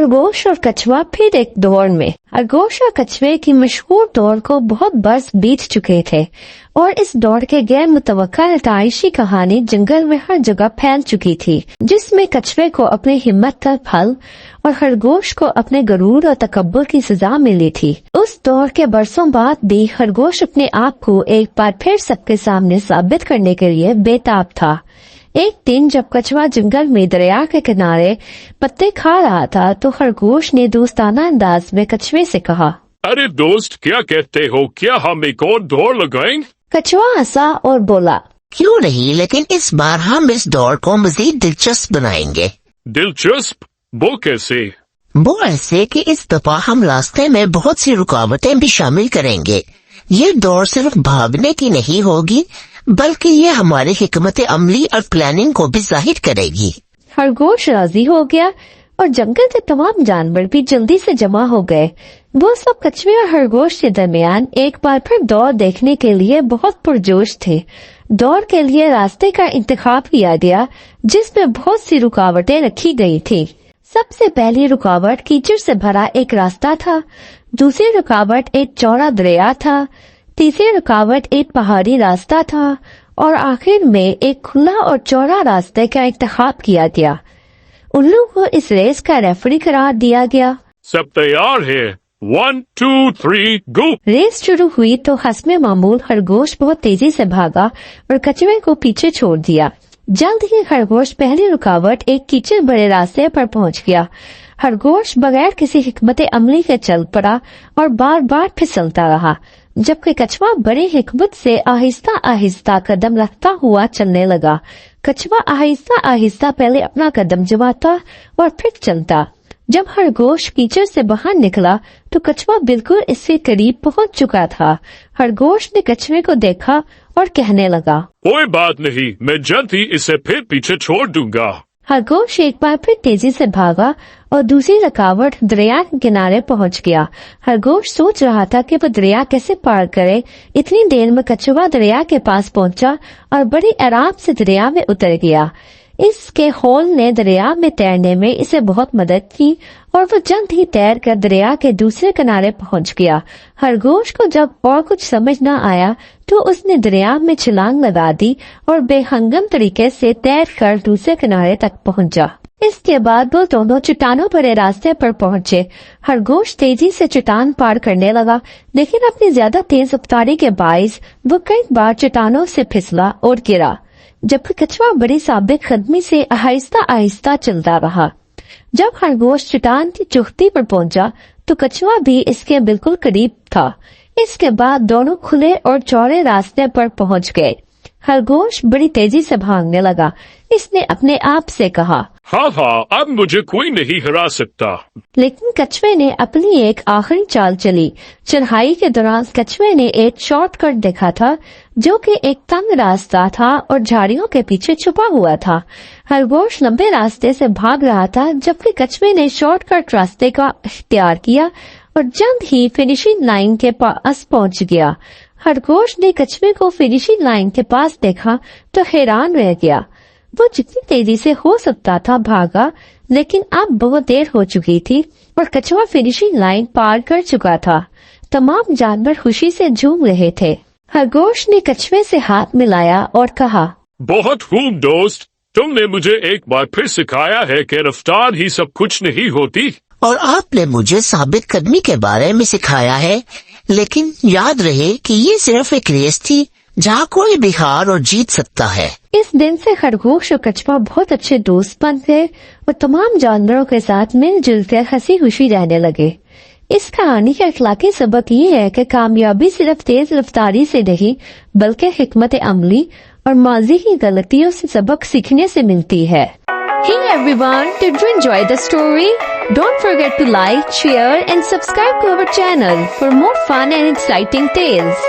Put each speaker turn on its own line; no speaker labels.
खरगोश और कछुआ फिर एक दौड़ में। खरगोश और कछुए की मशहूर दौड़ को बहुत बरस बीत चुके थे और इस दौड़ के गैर मुतवक्का नताइशी कहानी जंगल में हर जगह फैल चुकी थी, जिसमें कछुए को अपनी हिम्मत का फल और खरगोश को अपने गरूर और तकब्बुर की सजा मिली थी। उस दौड़ के बरसों बाद भी खरगोश अपने आप को एक बार फिर सबके सामने साबित करने के लिए बेताब था। एक दिन जब कछुआ जंगल में दरिया के किनारे पत्ते खा रहा था तो खरगोश ने दोस्ताना अंदाज में कछुए से कहा,
अरे दोस्त, क्या कहते हो, क्या हम एक और दौड़ लगाएं?
कछुआ हंसा और बोला,
क्यों नहीं, लेकिन इस बार हम इस दौड़ को मजीद दिलचस्प बनाएंगे।
दिलचस्प? वो कैसे?
वो ऐसे कि इस दफा हम रास्ते में बहुत सी रुकावटें भी शामिल करेंगे। ये दौड़ सिर्फ भागने की नहीं होगी, बल्कि ये हमारी हिकमत अमली और प्लानिंग को भी जाहिर करेगी।
खरगोश राजी हो गया और जंगल के तमाम जानवर भी जल्दी से जमा हो गए। वो सब कछुए और खरगोश के दरमियान एक बार फिर दौड़ देखने के लिए बहुत पुरजोश थे। दौड़ के लिए रास्ते का इंतखाब किया गया, जिसमें बहुत सी रुकावटें रखी गई थी। सबसे पहली रुकावट कीचड़ से भरा एक रास्ता था, दूसरी रुकावट एक चौड़ा दरिया था, तीसरी रुकावट एक पहाड़ी रास्ता था और आखिर में एक खुला और चौड़ा रास्ते का इंतखाब किया गया। उल्लू को इस रेस का रेफरी करार दिया गया।
सब तैयार है? 1, 2, 3, गो!
रेस शुरू हुई तो हस्मे मामूल खरगोश बहुत तेजी से भागा और कछुए को पीछे छोड़ दिया। जल्द ही खरगोश पहली रुकावट एक कीचड़ भरे रास्ते पर पहुंच गया। खरगोश बगैर किसी हिकमत अमली के चल पड़ा और बार बार फिसलता रहा, जबकि कछुआ बड़ी हिकमत से आहिस्ता आहिस्ता कदम रखता हुआ चलने लगा। कछुआ आहिस्ता आहिस्ता पहले अपना कदम जमाता और फिर चलता। जब खरगोश कीचड़ से बाहर निकला तो कछुआ बिल्कुल इसके करीब पहुंच चुका था। खरगोश ने कछुए को देखा और कहने लगा,
कोई बात नहीं, मैं जल्द ही इसे फिर पीछे छोड़ दूंगा।
खरगोश एक बार फिर तेजी से भागा और दूसरी रुकावट दरिया के किनारे पहुंच गया। खरगोश सोच रहा था कि वो दरिया कैसे पार करे। इतनी देर में कछुआ दरिया के पास पहुंचा और बड़ी आराम से दरिया में उतर गया। इसके हौल ने दरिया में तैरने में इसे बहुत मदद की और वो जल्द ही तैर कर दरिया के दूसरे किनारे पहुंच गया। खरगोश को जब और कुछ समझ न आया तो उसने दरिया में छलांग लगा दी और बेहंगम तरीके से तैर कर दूसरे किनारे तक पहुंचा। इसके बाद वो दोनों चट्टानों भरे रास्ते पर पहुंचे। खरगोश तेजी से चट्टान पार करने लगा, लेकिन अपनी ज्यादा तेज रफ्तारी के बाइस वो कई बार चट्टानों से फिसला और गिरा, जबकि कछुआ बड़ी साबित कदमी से आहिस्ता आहिस्ता चलता रहा। जब खरगोश चट्टान की चोटी पर पहुंचा तो कछुआ भी इसके बिल्कुल करीब था। इसके बाद दोनों खुले और चौड़े रास्ते पर पहुंच गए। खरगोश बड़ी तेजी से भागने लगा। इसने अपने आप से कहा,
हाँ, अब मुझे कोई नहीं हरा सकता।
लेकिन कछुए ने अपनी एक आखिरी चाल चली। चढ़ाई के दौरान कछुए ने एक शॉर्टकट देखा था, जो कि एक तंग रास्ता था और झाड़ियों के पीछे छुपा हुआ था। खरगोश लंबे रास्ते से भाग रहा था, जबकि कछुए ने शॉर्टकट रास्ते का इख्तियार किया और जल्द ही फिनिशिंग लाइन के पास पहुंच गया। खरगोश ने कछुए को फिनिशिंग लाइन के पास देखा तो हैरान रह गया। वो जितनी तेजी से हो सकता था भागा, लेकिन अब बहुत देर हो चुकी थी और कछुआ फिनिशिंग लाइन पार कर चुका था। तमाम जानवर खुशी से झूम रहे थे। खरगोश ने कछुए से हाथ मिलाया और कहा,
बहुत खूब दोस्त, तुमने मुझे एक बार फिर सिखाया है कि रफ्तार ही सब कुछ नहीं होती।
और आपने मुझे साबित कदमी के बारे में सिखाया है, लेकिन याद रहे कि ये सिर्फ एक रेस थी जहाँ कोई भी हार और जीत सकता है।
इस दिन से खरगोश और कछुआ बहुत अच्छे दोस्त बन गए और तमाम जानवरों के साथ मिलजुल कर हंसी खुशी रहने लगे। इस कहानी का अखलाकी सबक ये है कि कामयाबी सिर्फ तेज रफ्तारी से नहीं, बल्कि हिकमत अमली और माजी की गलतियों से सबक सीखने से मिलती है। Hey everyone, did you enjoy the story? Don't forget to like, share and subscribe to our channel for more fun and exciting tales.